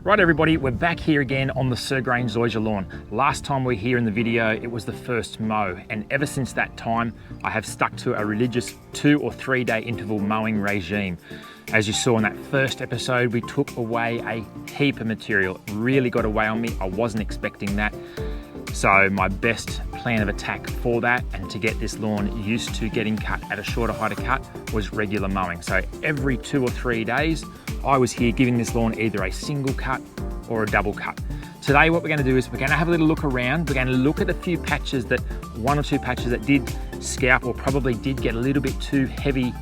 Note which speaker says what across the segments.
Speaker 1: Right everybody, we're back here again on the Sir Grange Zoysia lawn. Last time we were here in the video, it was the first mow, and ever since that time, I have stuck to a religious 2 or 3 day interval mowing regime. As you saw in that first episode, we took away a heap of material. It really got away on me. I wasn't expecting that. So my best plan of attack for that and to get this lawn used to getting cut at a shorter height of cut was regular mowing. So every 2 or 3 days, I was here giving this lawn either a single cut or a double cut. Today what we're going to do is we're going to have a little look around. We're going to look at a few patches that, 1 or 2 patches that did scalp or probably did get a little bit too heavy,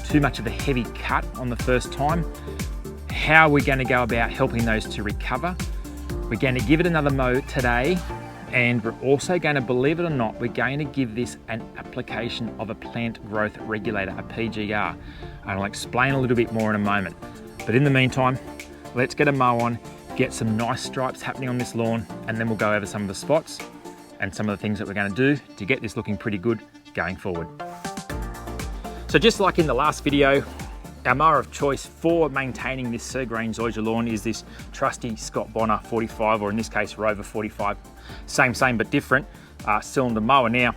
Speaker 1: too much of a heavy cut on the first time. How we're going to go about helping those to recover. We're going to give it another mow today. And we're also going to, believe it or not, we're going to give this an application of a plant growth regulator, a PGR. And I'll explain a little bit more in a moment. But in the meantime, let's get a mow on, get some nice stripes happening on this lawn, and then we'll go over some of the spots and some of the things that we're going to do to get this looking pretty good going forward. So just like in the last video, our mower of choice for maintaining this Sir Grange Zoysia lawn is this trusty Scott Bonner 45, or in this case Rover 45. Same but different cylinder mower. Now,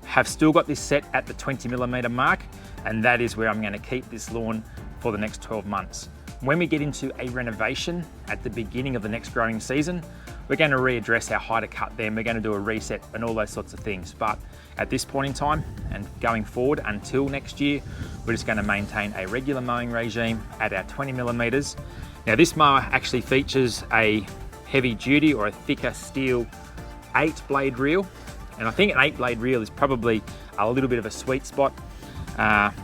Speaker 1: have still got this set at the 20mm mark, and that is where I'm going to keep this lawn for the next 12 months. When we get into a renovation at the beginning of the next growing season, we're going to readdress our height of cut then. We're going to do a reset and all those sorts of things. But at this point in time and going forward until next year, we're just going to maintain a regular mowing regime at our 20mm. Now this mower actually features a heavy duty or a thicker steel 8-blade reel. And I think an 8-blade reel is probably a little bit of a sweet spot.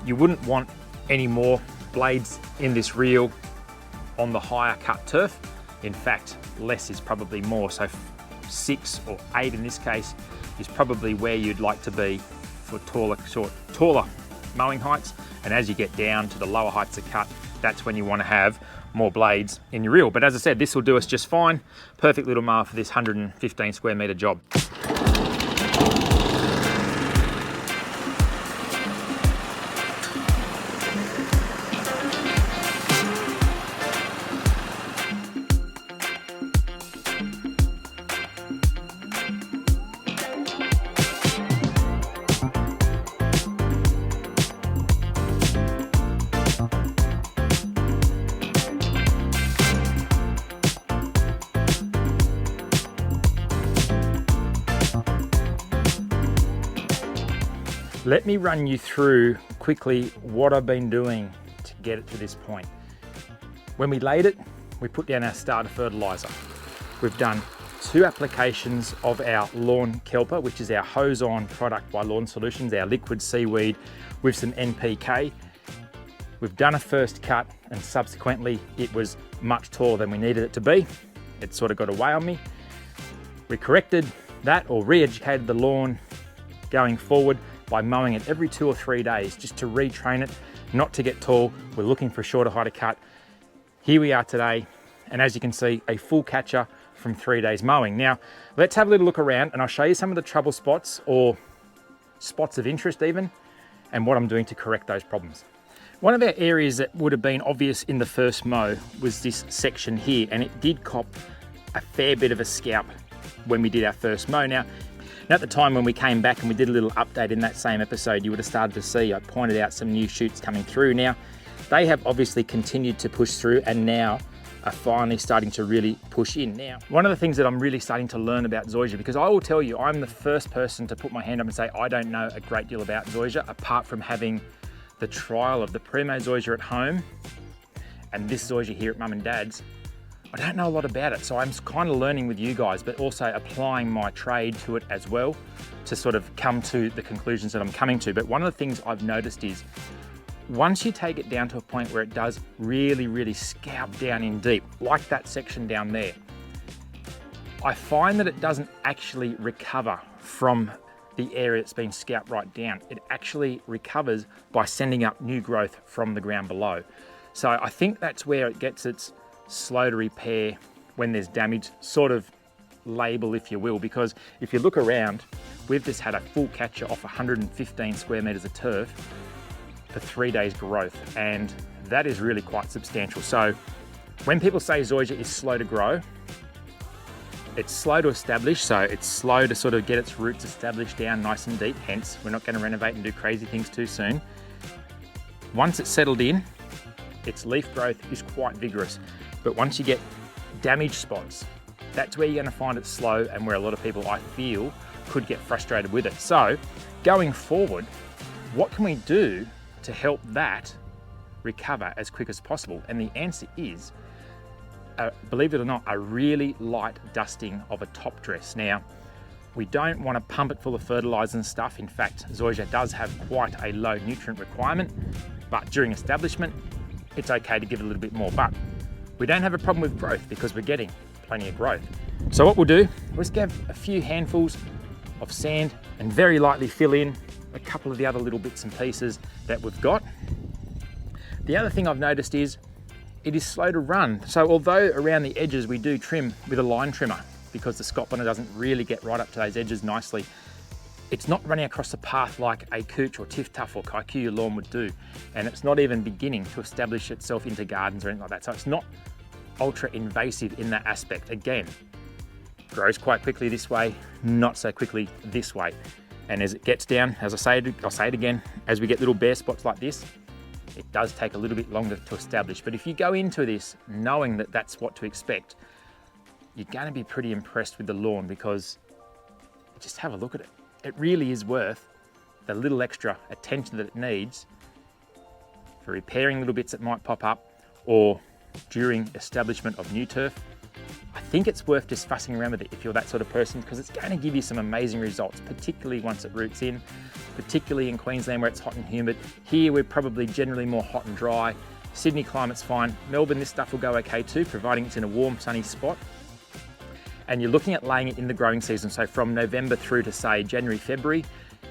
Speaker 1: You wouldn't want any more blades in this reel on the higher cut turf. In fact, less is probably more. So 6 or 8 in this case is probably where you'd like to be for taller mowing heights. And as you get down to the lower heights of cut, that's when you want to have more blades in your reel. But as I said, this will do us just fine. Perfect little mower for this 115 square meter job. Let me run you through quickly what I've been doing to get it to this point. When we laid it, we put down our starter fertilizer. We've done 2 applications of our lawn kelper, which is our hose-on product by Lawn Solutions, our liquid seaweed with some NPK. We've done a first cut, and subsequently it was much taller than we needed it to be. It sort of got away on me. We corrected that, or re-educated the lawn going forward by mowing it every 2 or 3 days just to retrain it, not to get tall. We're looking for a shorter height of cut. Here we are today, and as you can see, a full catcher from 3 days mowing. Now, let's have a little look around and I'll show you some of the trouble spots or spots of interest even, and what I'm doing to correct those problems. One of our areas that would have been obvious in the first mow was this section here, and it did cop a fair bit of a scalp when we did our first mow. Now at the time when we came back and we did a little update in that same episode, you would have started to see, I pointed out some new shoots coming through. Now, they have obviously continued to push through and now are finally starting to really push in. Now, one of the things that I'm really starting to learn about Zoysia, because I will tell you, I'm the first person to put my hand up and say, I don't know a great deal about Zoysia, apart from having the trial of the Primo Zoysia at home and this Zoysia here at Mum and Dad's. I don't know a lot about it, so I'm kind of learning with you guys, but also applying my trade to it as well to sort of come to the conclusions that I'm coming to. But one of the things I've noticed is once you take it down to a point where it does really scalp down in deep, like that section down there, I find that it doesn't actually recover from the area that's been scalped right down. It actually recovers by sending up new growth from the ground below. So I think that's where it gets its slow to repair when there's damage sort of label, if you will, because if you look around, we've just had a full catcher off 115 square meters of turf for 3 days growth, and that is really quite substantial. So When people say zoysia is slow to grow, it's slow to establish, so it's slow to sort of get its roots established down nice and deep, hence we're not going to renovate and do crazy things too soon. Once it's settled in, its leaf growth is quite vigorous, but once you get damaged spots, that's where you're going to find it slow and where a lot of people, I feel, could get frustrated with it. So going forward, what can we do to help that recover as quick as possible? And the answer is, believe it or not, a really light dusting of a top dress. Now, we don't want to pump it full of fertilizer and stuff. In fact, zoysia does have quite a low nutrient requirement, but during establishment, it's okay to give it a little bit more. But we don't have a problem with growth because we're getting plenty of growth. So what we'll do, we'll just give a few handfuls of sand and very lightly fill in a couple of the other little bits and pieces that we've got. The other thing I've noticed is it is slow to run. So although around the edges we do trim with a line trimmer because the scot bonnet doesn't really get right up to those edges nicely, it's not running across the path like a cooch or tiff tuff or kikuyu lawn would do. And it's not even beginning to establish itself into gardens or anything like that. So it's not ultra invasive in that aspect. Again, grows quite quickly this way, not so quickly this way. And as it gets down, as I'll say it again, as we get little bare spots like this, it does take a little bit longer to establish. But if you go into this knowing that that's what to expect, you're going to be pretty impressed with the lawn because just have a look at it. It really is worth the little extra attention that it needs for repairing little bits that might pop up or during establishment of new turf. I think it's worth just fussing around with it if you're that sort of person, because it's going to give you some amazing results, particularly once it roots in, particularly in Queensland where it's hot and humid. Here we're probably generally more hot and dry. Sydney climate's fine. Melbourne, this stuff will go okay too, providing it's in a warm, sunny spot. And you're looking at laying it in the growing season. So from November through to say January, February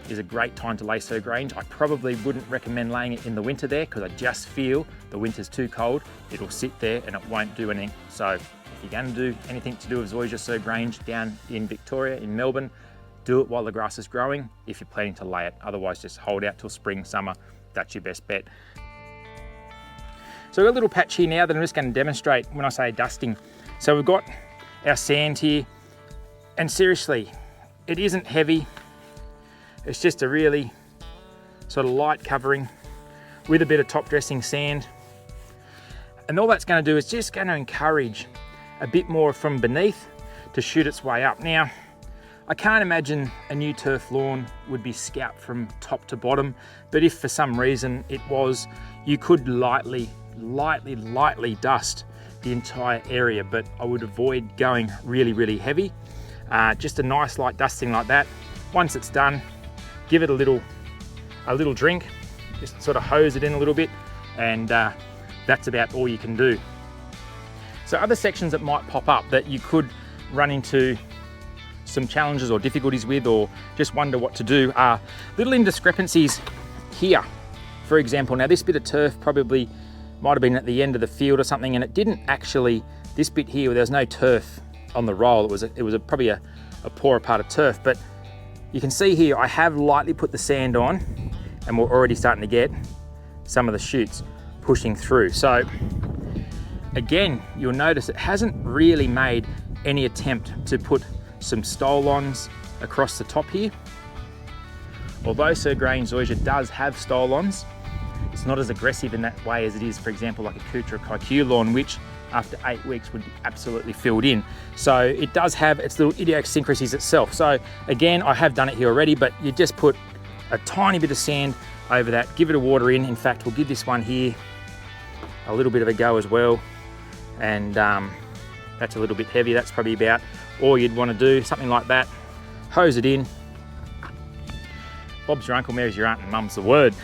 Speaker 1: is a great time to lay Sir Grange. I probably wouldn't recommend laying it in the winter there because I just feel the winter's too cold. It'll sit there and it won't do anything. So if you're going to do anything to do with zoysia Sir Grange down in Victoria, in Melbourne, do it while the grass is growing if you're planning to lay it. Otherwise, just hold out till spring, summer. That's your best bet. So we've got a little patch here now that I'm just going to demonstrate when I say dusting. So we've got our sand here, and seriously, it isn't heavy. It's just a really sort of light covering with a bit of top dressing sand. And all that's going to do is just going to encourage a bit more from beneath to shoot its way up. Now, I can't imagine a new turf lawn would be scalped from top to bottom, but if for some reason it was, you could lightly dust the entire area, but I would avoid going really heavy. Just a nice light dusting like that. Once it's done, give it a little drink, just sort of hose it in a little bit, and that's about all you can do. So other sections that might pop up that you could run into some challenges or difficulties with, or just wonder what to do, are little indiscrepancies here. For example, now this bit of turf probably might have been at the end of the field or something, and it didn't actually, this bit here, there was no turf on the roll. It was probably a poorer part of turf, but you can see here I have lightly put the sand on, and we're already starting to get some of the shoots pushing through. So again, you'll notice it hasn't really made any attempt to put some stole-ons across the top here. Although Sir Grange Zoysia does have stole-ons, it's not as aggressive in that way as it is, for example, like a cooch or a kikuyu lawn, which after 8 weeks would be absolutely filled in. So it does have its little idiosyncrasies itself. So again, I have done it here already, but you just put a tiny bit of sand over that, give it a water in. In fact, we'll give this one here a little bit of a go as well. And that's a little bit heavy. That's probably about all you'd want to do, something like that. Hose it in. Bob's your uncle, Mary's your aunt, and mum's the word.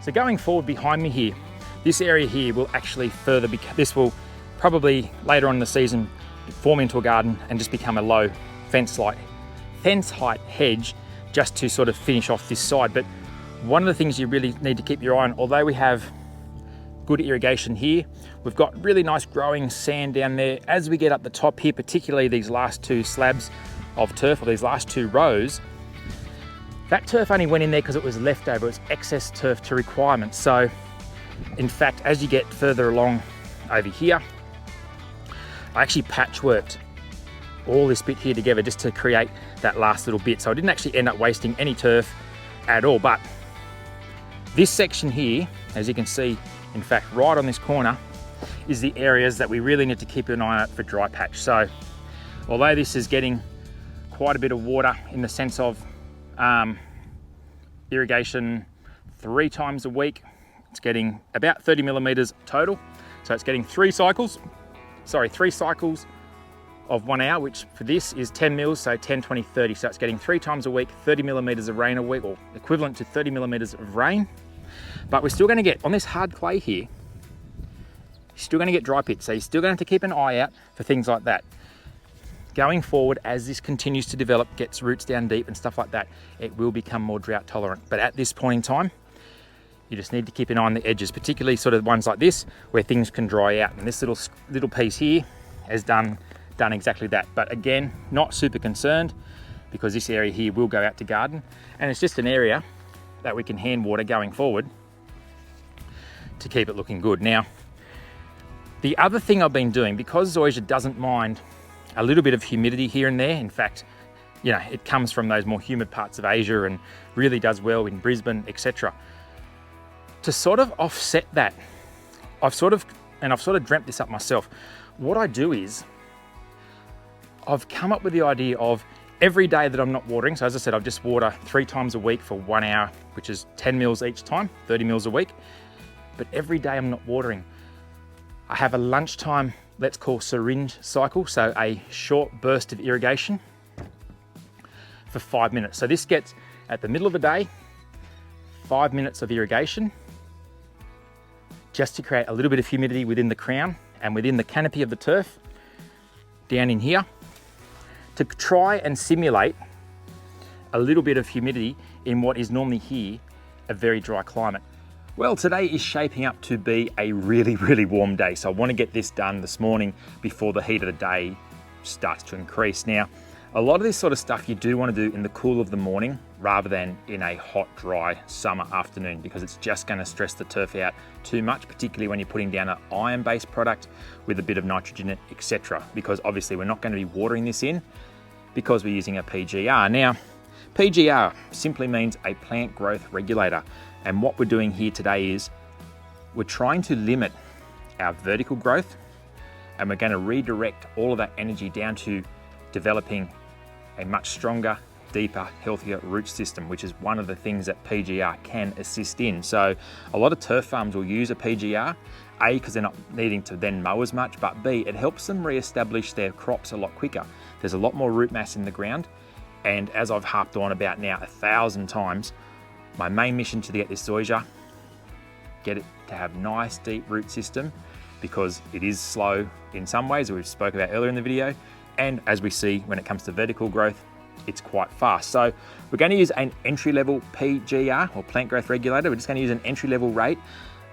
Speaker 1: So going forward behind me here, this area here will actually further, this will probably later on in the season form into a garden and just become a low fence height hedge just to sort of finish off this side. But one of the things you really need to keep your eye on, although we have good irrigation here, we've got really nice growing sand down there. As we get up the top here, particularly these last 2 slabs of turf, or these last 2 rows, that turf only went in there because it was leftover. It was excess turf to requirements. So in fact, as you get further along over here, I actually patchworked all this bit here together just to create that last little bit. So I didn't actually end up wasting any turf at all. But this section here, as you can see, in fact, right on this corner, is the areas that we really need to keep an eye out for dry patch. So although this is getting quite a bit of water in the sense of irrigation 3 times a week, it's getting about 30 millimeters total. So it's getting 3 cycles of 1 hour, which for this is 10 mils, so 10, 20, 30. So it's getting 3 times a week, 30 millimeters of rain a week, or equivalent to 30 millimeters of rain. But we're still gonna get, on this hard clay here, you're still gonna get dry pits. So you're still gonna have to keep an eye out for things like that. Going forward, as this continues to develop, gets roots down deep and stuff like that, it will become more drought tolerant. But at this point in time, you just need to keep an eye on the edges, particularly sort of ones like this, where things can dry out. And this little piece here has done exactly that. But again, not super concerned, because this area here will go out to garden. And it's just an area that we can hand water going forward to keep it looking good. Now, the other thing I've been doing, because zoysia doesn't mind a little bit of humidity here and there, in fact, you know, it comes from those more humid parts of Asia and really does well in Brisbane, etc. To sort of offset that, I've sort of dreamt this up myself. What I do is, I've come up with the idea of every day that I'm not watering, so as I said, I've just water 3 times a week for 1 hour, which is 10 mils each time, 30 mils a week. But every day I'm not watering, I have a lunchtime, let's call syringe cycle, so a short burst of irrigation for 5 minutes. So this gets, at the middle of the day, 5 minutes of irrigation, just to create a little bit of humidity within the crown and within the canopy of the turf down in here, to try and simulate a little bit of humidity in what is normally here a very dry climate. Well, today is shaping up to be a really, really warm day. So I want to get this done this morning before the heat of the day starts to increase. Now, a lot of this sort of stuff you do want to do in the cool of the morning rather than in a hot, dry summer afternoon, because it's just going to stress the turf out too much, particularly when you're putting down an iron-based product with a bit of nitrogen in it, etc. Because obviously we're not going to be watering this in because we're using a PGR. Now, PGR simply means a plant growth regulator. And what we're doing here today is we're trying to limit our vertical growth, and we're going to redirect all of that energy down to developing a much stronger, deeper, healthier root system, which is one of the things that PGR can assist in. So a lot of turf farms will use a PGR, A, because they're not needing to then mow as much, but B, it helps them re-establish their crops a lot quicker. There's a lot more root mass in the ground, and as I've harped on about now 1,000 times, my main mission to get this zoysia, get it to have nice deep root system, because it is slow in some ways, as we spoke about earlier in the video, and as we see when it comes to vertical growth, it's quite fast. So we're going to use an entry-level PGR, or plant growth regulator. We're just going to use an entry-level rate.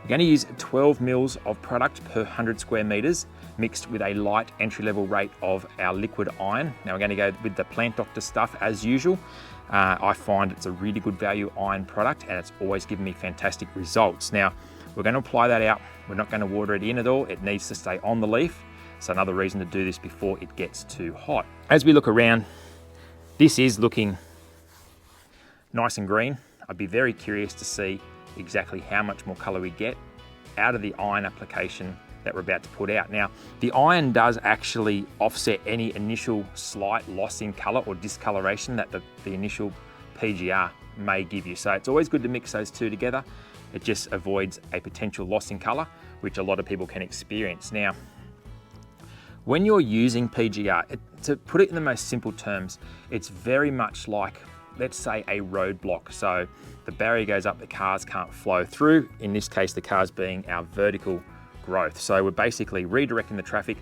Speaker 1: We're going to use 12 mils of product per 100 square meters, mixed with a light entry-level rate of our liquid iron. Now we're going to go with the Plant Doctor stuff as usual. I find it's a really good value iron product, and it's always given me fantastic results. Now we're going to apply that out. We're not going to water it in at all. It needs to stay on the leaf. So another reason to do this before it gets too hot. As we look around, this is looking nice and green. I'd be very curious to see exactly how much more color we get out of the iron application that we're about to put out. Now, the iron does actually offset any initial slight loss in color or discoloration that the initial PGR may give you. So it's always good to mix those two together. It just avoids a potential loss in color, which a lot of people can experience. Now, when you're using PGR, to put it in the most simple terms, it's very much like, let's say, a roadblock. So the barrier goes up, the cars can't flow through. In this case, the cars being our vertical growth. So we're basically redirecting the traffic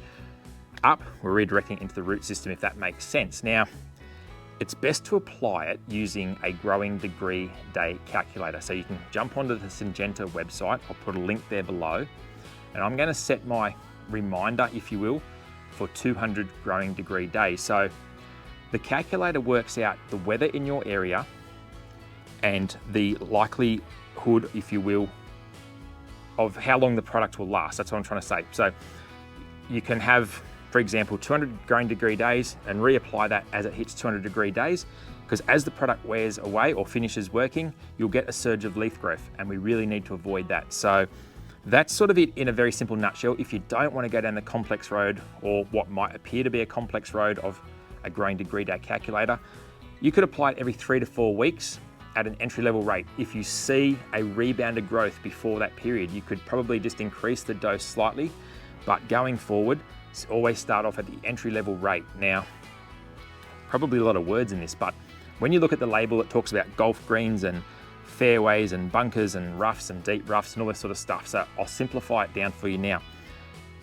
Speaker 1: up, we're redirecting into the root system, if that makes sense. Now, it's best to apply it using a growing degree day calculator. So you can jump onto the Syngenta website. I'll put a link there below. And I'm going to set my reminder, if you will, for 200 growing degree days. So the calculator works out the weather in your area and the likelihood, if you will, of how long the product will last. That's what I'm trying to say. So you can have for example, 200 grain degree days and reapply that as it hits 200 degree days, because as the product wears away or finishes working, you'll get a surge of leaf growth, and we really need to avoid that. So that's sort of it in a very simple nutshell. If you don't want to go down the complex road, or what might appear to be a complex road of a grain degree day calculator, you could apply it every 3 to 4 weeks at an entry-level rate. If you see a rebounded growth before that period, you could probably just increase the dose slightly, but going forward, always start off at the entry-level rate. Now, probably a lot of words in this, but when you look at the label, it talks about golf greens and fairways and bunkers and roughs and deep roughs and all this sort of stuff. So I'll simplify it down for you now.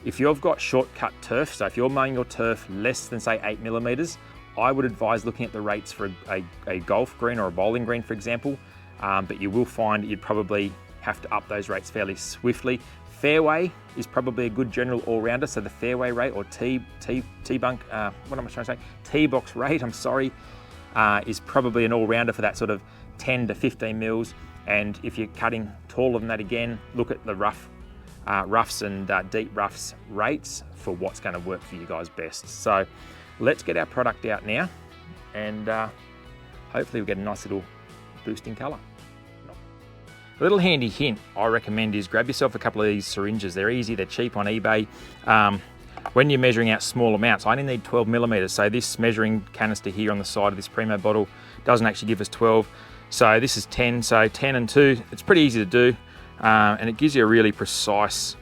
Speaker 1: If you've got shortcut turf, so if you're mowing your turf less than say 8 millimeters, I would advise looking at the rates for a golf green or a bowling green, for example, but you will find you'd probably have to up those rates fairly swiftly. Fairway is probably a good general all-rounder, so the fairway rate or tee box rate, is probably an all-rounder for that sort of 10 to 15 mils. And if you're cutting taller than that, again, look at the roughs and deep roughs rates for what's going to work for you guys best. So let's get our product out now, and hopefully we'll get a nice little boost in colour. A little handy hint I recommend is grab yourself a couple of these syringes. They're easy, they're cheap on eBay. When you're measuring out small amounts, I only need 12 millimeters. So this measuring canister here on the side of this Primo bottle doesn't actually give us 12. So this is 10, so 10 and 2, it's pretty easy to do. And it gives you a really precise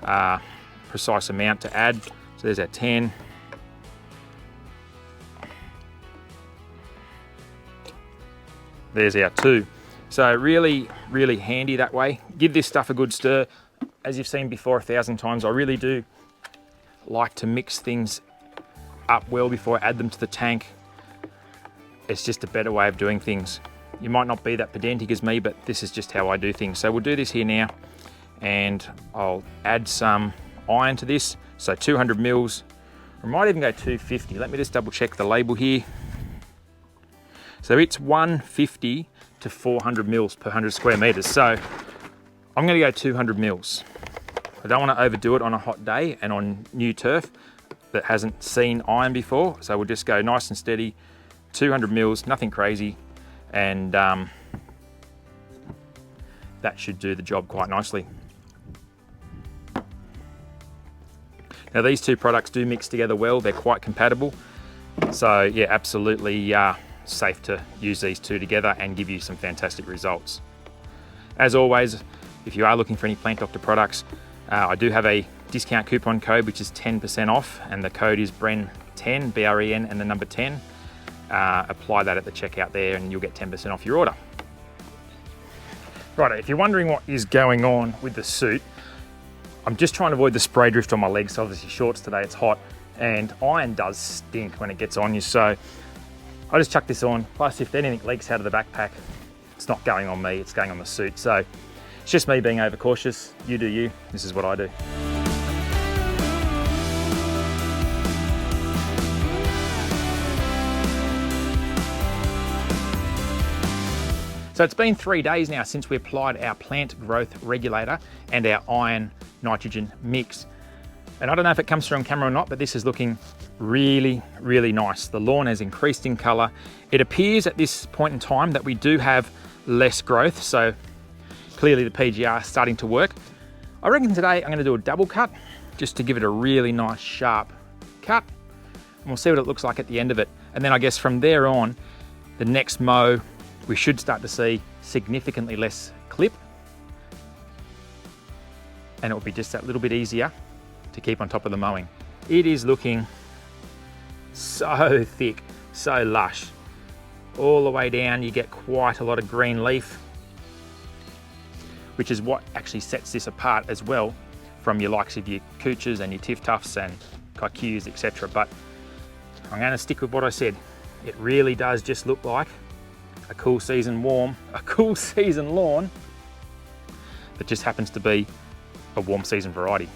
Speaker 1: amount to add. So there's our 10. There's our 2. So really, really handy that way. Give this stuff a good stir. As you've seen before 1,000 times, I really do like to mix things up well before I add them to the tank. It's just a better way of doing things. You might not be that pedantic as me, but this is just how I do things. So we'll do this here now, and I'll add some iron to this. So 200 mils, I might even go 250. Let me just double check the label here. So it's 150 to 400 mils per 100 square meters. So I'm going to go 200 mils. I don't want to overdo it on a hot day and on new turf that hasn't seen iron before. So we'll just go nice and steady, 200 mils, nothing crazy, and that should do the job quite nicely. Now these two products do mix together well. They're quite compatible. So yeah, absolutely safe to use these two together and give you some fantastic results. As always, if you are looking for any Plant Doctor products, I do have a discount coupon code which is 10% off, and the code is BREN10, BREN and the number 10. Apply that at the checkout there and you'll get 10% off your order. Right, if you're wondering what is going on with the suit, I'm just trying to avoid the spray drift on my legs. So obviously shorts today, it's hot, and iron does stink when it gets on you. So I just chuck this on. Plus, if anything leaks out of the backpack, it's not going on me, it's going on the suit. So it's just me being overcautious. You do you, this is what I do. So it's been 3 days now since we applied our plant growth regulator and our iron nitrogen mix. And I don't know if it comes through on camera or not, but this is looking really, really nice. The lawn has increased in color. It appears at this point in time that we do have less growth. So clearly the PGR is starting to work. I reckon today I'm gonna do a double cut just to give it a really nice sharp cut. And we'll see what it looks like at the end of it. And then I guess from there on, the next mow, we should start to see significantly less clip, and it will be just that little bit easier to keep on top of the mowing. It is looking so thick, so lush. All the way down you get quite a lot of green leaf, which is what actually sets this apart as well from your likes of your cooches and your tiff tuffs and kikuus, etc. But I'm going to stick with what I said. It really does just look like a cool season lawn that just happens to be a warm season variety.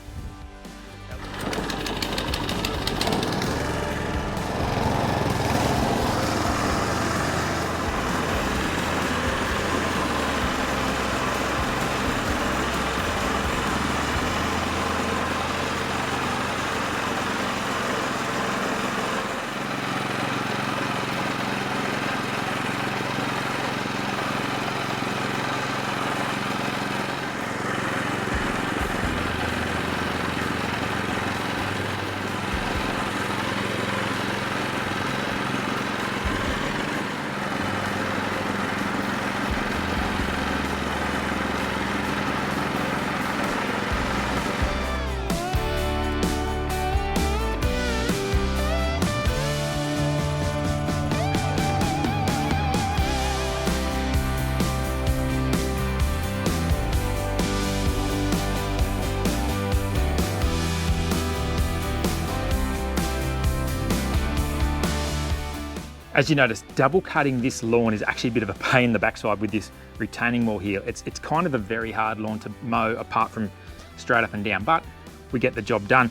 Speaker 1: As you notice, double cutting this lawn is actually a bit of a pain in the backside with this retaining wall here. It's kind of a very hard lawn to mow apart from straight up and down, but we get the job done.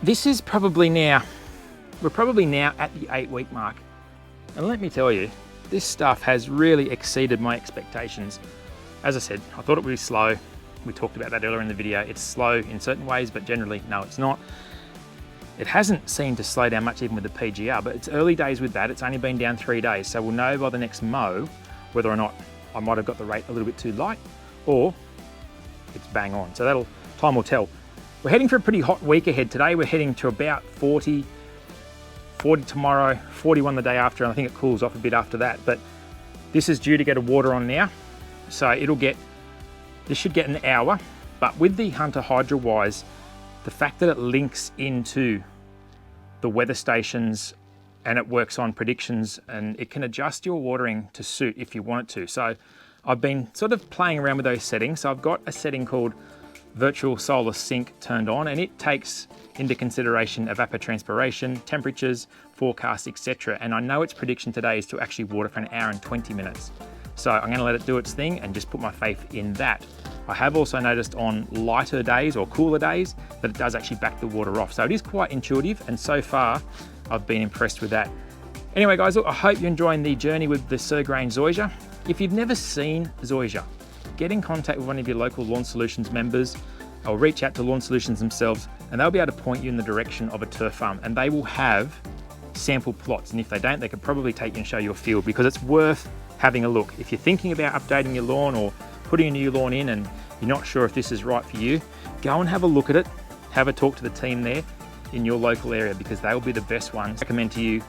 Speaker 1: This is probably now, we're probably now at the 8-week mark. And let me tell you, this stuff has really exceeded my expectations. As I said, I thought it would be slow. We talked about that earlier in the video. It's slow in certain ways, but generally, no, it's not. It hasn't seemed to slow down much even with the PGR, but it's early days with that. It's only been down 3 days. So we'll know by the next mow whether or not I might have got the rate a little bit too light or it's bang on. So time will tell. We're heading for a pretty hot week ahead today. We're heading to about 40 tomorrow, 41 the day after, and I think it cools off a bit after that. But this is due to get a water on now. So this should get an hour, but with the Hunter Hydro Wise, the fact that it links into the weather stations and it works on predictions and it can adjust your watering to suit if you want it to. So I've been sort of playing around with those settings. So I've got a setting called Virtual Solar Sync turned on, and it takes into consideration evapotranspiration, temperatures, forecasts, etc. And I know its prediction today is to actually water for an hour and 20 minutes. So I'm going to let it do its thing and just put my faith in that. I have also noticed on lighter days or cooler days that it does actually back the water off. So it is quite intuitive, and so far I've been impressed with that. Anyway guys, look, I hope you're enjoying the journey with the Sir Grange Zoysia. If you've never seen Zoysia, get in contact with one of your local Lawn Solutions members or reach out to Lawn Solutions themselves, and they'll be able to point you in the direction of a turf farm, and they will have sample plots. And if they don't, they could probably take you and show you a field, because it's worth having a look. If you're thinking about updating your lawn or putting a new lawn in and you're not sure if this is right for you, go and have a look at it, have a talk to the team there in your local area, because they will be the best ones to recommend to you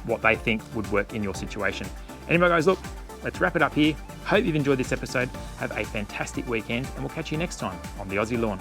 Speaker 1: what they think would work in your situation. Anyway guys, look, let's wrap it up here. Hope you've enjoyed this episode. Have a fantastic weekend, and we'll catch you next time on the Aussie Lawn.